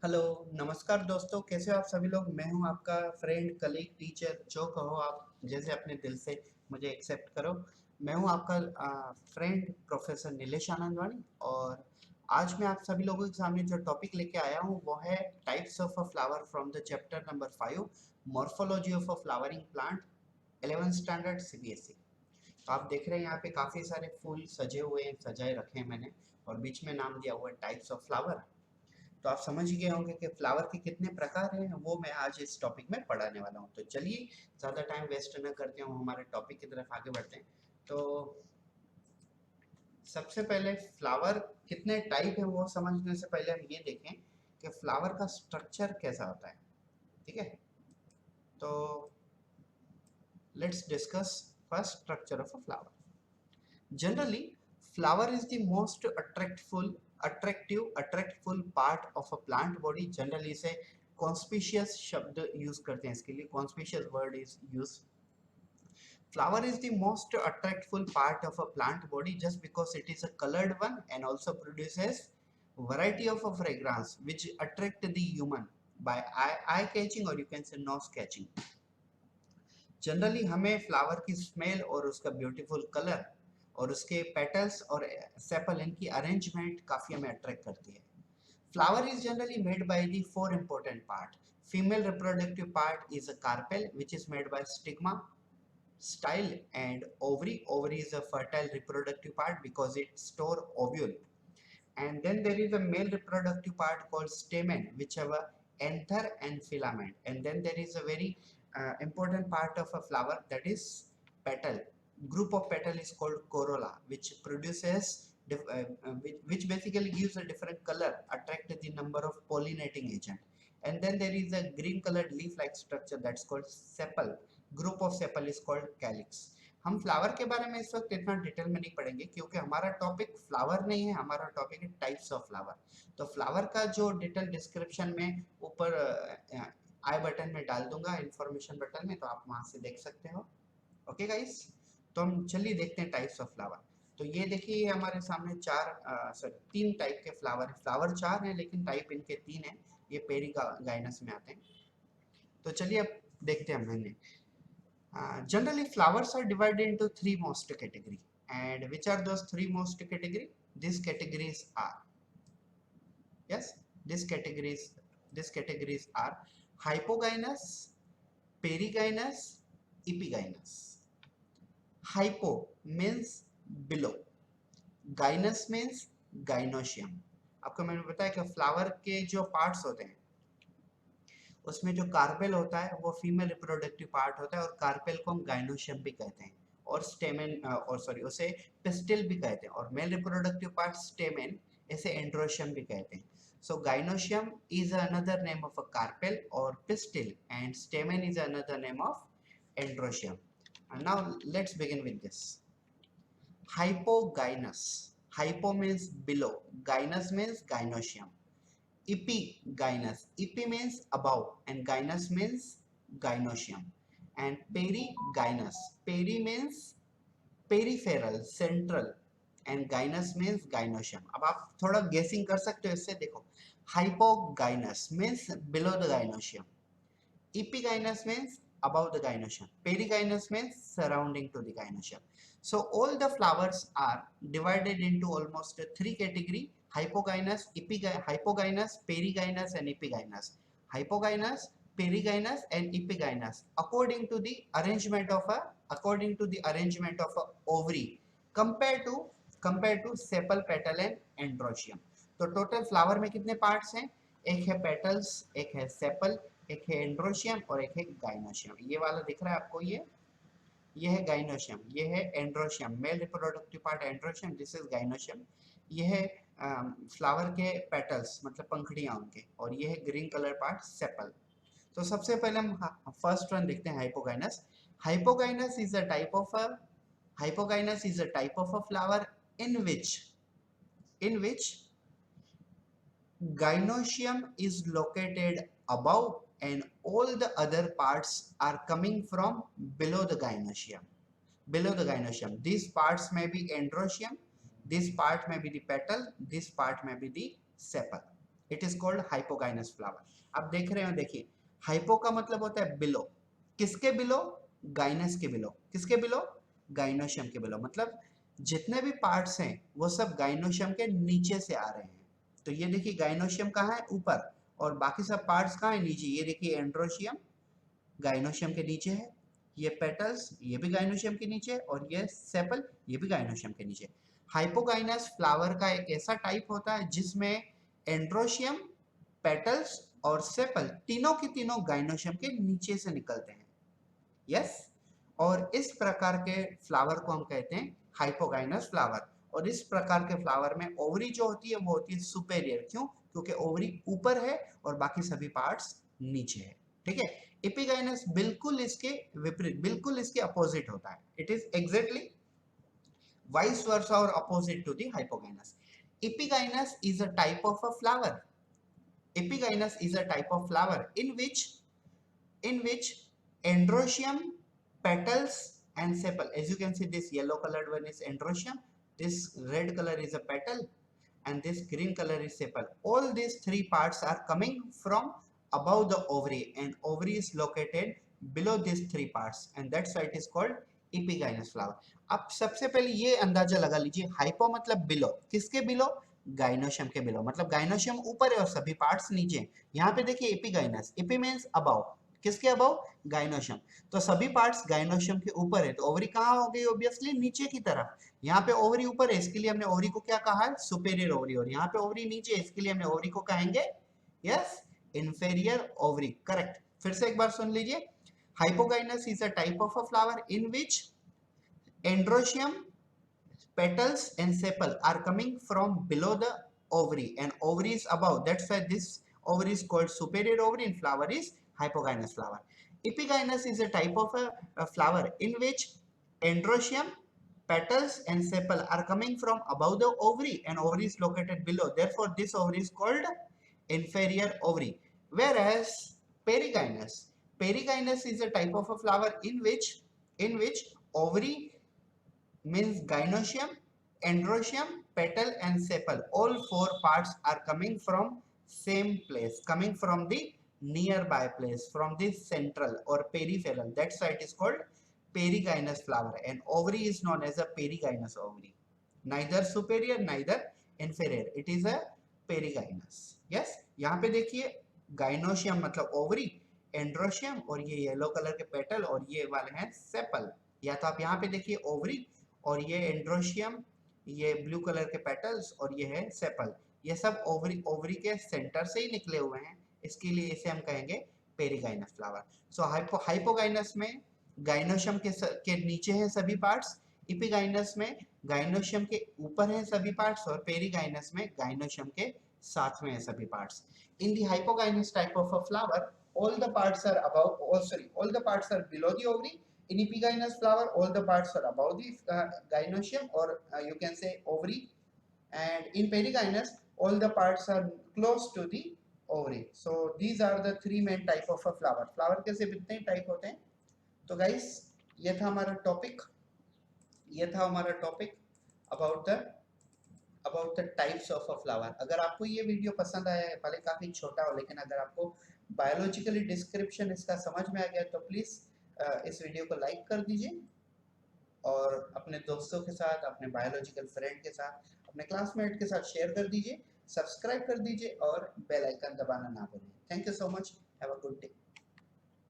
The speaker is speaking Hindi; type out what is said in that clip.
हेलो, नमस्कार दोस्तों, कैसे हो आप सभी लोग। मैं हूं आपका फ्रेंड, कलीग, टीचर, जो कहो आप, जैसे अपने दिल से मुझे एक्सेप्ट करो। मैं हूं आपका फ्रेंड प्रोफेसर नीलेश आनंदवानी। और आज मैं आप सभी लोगों के सामने जो टॉपिक लेके आया हूं वो है types of a flower from the chapter number 5, morphology of a flowering plant, 11th standard CBSE. तो आप देख रहे हैं यहाँ पे काफी सारे फूल सजे हुए हैं, सजाए रखे हैं मैंने, और बीच में नाम दिया हुआ है टाइप्स ऑफ फ्लावर। तो आप समझ ही गए होंगे कि फ्लावर के कितने प्रकार हैं, वो मैं आज इस टॉपिक में पढ़ाने वाला हूँ। तो चलिए, ज़्यादा टाइम वेस्ट न करते हुए हमारे टॉपिक की तरफ आगे बढ़ते हैं। तो सबसे पहले फ्लावर कितने टाइप है वो समझने से पहले हम ये देखें कि फ्लावर का स्ट्रक्चर कैसा होता है। ठीक है, तो let's discuss first structure of a flower. Generally, flower is the most attractful part of a plant body. Generally से conspicuous शब्द use करते हैं इसके लिए, conspicuous word is used. Flower is the most attractful part of a plant body just because it is a colored one and also produces variety of a fragrance which attract the human by eye catching, or you can say nose catching. Generally हमें फ्लावर की स्मेल और उसका ब्यूटीफुल कलर और उसके पेटल्स और सेपल, इनकी अरेंजमेंट काफ़ी हमें अट्रैक्ट करती है। Flower is generally made by the four important part. Female reproductive part is a carpel which is made by stigma, style, and ovary. Ovary is a fertile reproductive part because it store ovule. And then there is a male reproductive part called stamen, which have a anther and filament. And then there is a very important part of a flower, that is petal. Group of petal is called corolla, which produces which basically gives a different color, attract the number of pollinating agent. And then there is a green colored leaf like structure that's called sepal. Group of sepal is called calyx. हम फ्लावर के बारे में इस वक्त इतना डिटेल में नहीं पढ़ेंगे क्योंकि हमारा टॉपिक फ्लावर नहीं है, हमारा टॉपिक है टाइप्स ऑफ फ्लावर। तो फ्लावर का जो डिटेल डिस्क्रिप्शन में ऊपर आई बटन में डाल दूंगा, इंफॉर्मेशन बटन में, तो आप वहां से देख सकते हो। ओके गाइस, तो हम चलिए देखते हैं टाइप्स ऑफ फ्लावर। तो ये देखिए, हमारे सामने तीन टाइप के फ्लावर है। फ्लावर चार हैं लेकिन टाइप इनके तीन है। ये पेरी गाइनस में आते हैं। तो चलिए अब देखते हैं हमने। Generally, flowers are divided into three most category. And which are those three most category? These categories are, yes, these categories are hypogynous, perigynous, epigynous. Hypo means below, gynous means gynoecium. आपको मैंने बताया कि फ्लावर के जो पार्ट्स होते हैं उसमें जो कार्पेल होता है वो फीमेल रिप्रोडक्टिव पार्ट होता है, और कार्पेल को हम गाइनोशियम भी कहते हैं, और स्टेमेन और सॉरी उसे पिस्टिल भी कहते हैं, और मेल रिप्रोडक्टिव पार्ट स्टेमेन, इसे एंड्रोशियम भी कहते हैं। So gynoecium is another name of a carpel और pistil, and stamen is another name of androecium. Now let's begin with this. Hypogynous. Hypo means below, gynous means gynoecium. Epigynous. Epi means above and gynous means gynoecium. And perigynous. Peri means peripheral, central, and gynous means gynoecium. अब आप थोड़ा गेसिंग कर सकते हो इससे। देखो, hypogynous means below the gynoecium, epigynous means above the gynoecium, perigynous means surrounding to the gynoecium. So all the flowers are divided into almost three category: hypogynous, hypogynous, perigynous, and epigynous. Hypogynous, perigynous, and epigynous according to the arrangement of a ovary, compared to sepal, petal, and androecium. तो टोटल फ्लावर में कितने पार्ट्स हैं? एक है पेटल्स, एक है सेपल, एक है एंड्रोशियम, और एक है गाइनोशियम। ये वाला दिख रहा है आपको, ये है गाइनोशियम, ये है androecium, mail reproductive part androecium, this is gynoecium. ये है फ्लावर के पेटल्स, मतलब पंखड़ियां उनके, और ये है ग्रीन कलर पार्ट सेपल। तो सबसे पहले हम फर्स्ट वन देखते हैं, hypogynous. Hypogynous is a type of a hypogynous is a type of a flower in which gynoecium is located above and all the other parts are coming from below the gynoecium. These parts may be androecium, this part may be the petal, this part may be the sepal. It is called hypogynous flower. आप देख रहे हो, देखिए हाइपो का मतलब होता है बिलो, किसके बिलो, गाइनस के बिलो, किसके बिलो, गाइनोशियम के बिलो, मतलब जितने भी पार्ट्स हैं वो सब गाइनोशियम के नीचे से आ रहे हैं। तो ये देखिए गाइनोशियम कहाँ है, ऊपर, और बाकी सब पार्ट्स कहाँ है, नीचे। ये देखिए एंड्रोशियम गाइनोशियम के नीचे है, ये पेटल्स ये भी गाइनोशियम के नीचे, और ये सेपल ये भी गाइनोशियम के नीचे। हाइपोगाइनस फ्लावर का एक ऐसा टाइप होता है जिसमें एंड्रोशियम, पेटल्स और सेपल तीनों की तीनों गाइनोशियम के नीचे से निकलते हैं। यस, और इस प्रकार के फ्लावर को हम कहते हैं हाइपोगाइनस फ्लावर। और इस प्रकार के फ्लावर में ओवरी जो होती है वो होती है सुपेरियर, क्यों, क्योंकि ओवरी ऊपर है और बाकी सभी पार्ट्स नीचे है। ठीक है, एपिगाइनस बिल्कुल इसके विपरीत, बिल्कुल इसके अपोजिट होता है। It is exactly vice versa or opposite to the hypogynous. Epigynous is a type of a flower. Epigynous is a type of flower in which androecium, petals and sepal. As you can see, this yellow colored one is androecium, this red color is a petal, and this green color is sepal. All these three parts are coming from above the ovary, and ovary is located below these three parts, and that's why it is called epigynous flower. अब सबसे पहले ये अंदाजा लगा लीजिए, हाइपो मतलब बिलो, किसके बिलो, गाइनोशियम के बिलो, मतलब गाइनोशियम ऊपर है और सभी पार्ट्स नीचे। यहाँ पे देखिए एपिगाइनस, एपी मींस अबव, किसके अबव, गाइनोशियम, तो सभी पार्ट्स गाइनोशियम के ऊपर है, तो ओवरी कहाँ हो गई, ऑब्वियसली नीचे की तरफ। यहाँ पे ओवरी ऊपर है, इसके लिए हमने ओवरी को क्या कहा है, सुपेरियर ओवरी, और यहाँ पे ओवरी नीचे है, इसके लिए हमने ओवरी को कहेंगे, यस, इंफेरियर ओवरी, करेक्ट। फिर से एक बार सुन लीजिए, hypogynous is a type of a flower in which androecium, petals and sepal are coming from below the ovary, and ovary is above, that's why this ovary is called superior ovary and flower is hypogynous flower. Epigynous is a type of a flower in which androecium, petals and sepal are coming from above the ovary and ovary is located below, therefore this ovary is called inferior ovary. Whereas perigynous is a type of a flower in which ovary means gynoecium, androecium, petal and sepal. All four parts are coming from same place, coming from the nearby place, from the central or peripheral. That's why it is called perigynous flower, and ovary is known as a perigynous ovary. Neither superior, neither inferior. It is a perigynous. Yes, यहाँ पे देखिए गाइनोशियम मतलब ओवरी, एंड्रोशियम और ये येलो कलर के पेटल और ये वाले हैं सेपल। या तो आप यहाँ पे देखिए ओवरी और ये एंड्रोशियम, ये ब्लू कलर के पेटल्स और ये है सेपल, ये सब ओवरी ओवरी के सेंटर से ही निकले हुए हैं, इसके लिए इसे हम कहेंगे पेरिगाइनस फ्लावर। सो हाइपोगाइनस में गाइनोशियम के नीचे हैं सभी पार्ट्स, इपिगाइनस में गाइनोशियम के ऊपर हैं सभी पार्ट्स, और पेरिगाइनस में गाइनोशियम के साथ में हैं सभी parts. In the hypogynous type of a flower all the parts are above, oh sorry, all the parts are below the ovary. In epigynous flower all the parts are above the gynoecium, or you can say ovary, and in perigynous all the parts are close to the ovary. So these are the three main type of a flower. Flower के सिर्फ इतने टाइप होते हैं। तो guys ये था हमारा topic about the types of a flower. अगर आपको ये वीडियो पसंद आया है, भले काफ़ी छोटा हो, लेकिन अगर आपको बायोलॉजिकली डिस्क्रिप्शन इसका समझ में आ गया तो प्लीज़ इस वीडियो को लाइक कर दीजिए, और अपने दोस्तों के साथ, अपने बायोलॉजिकल फ्रेंड के साथ, अपने क्लासमेट के साथ शेयर कर दीजिए, सब्सक्राइब कर दीजिए और बेल आइकन दबाना ना भूलें। Thank you so much, have a good day.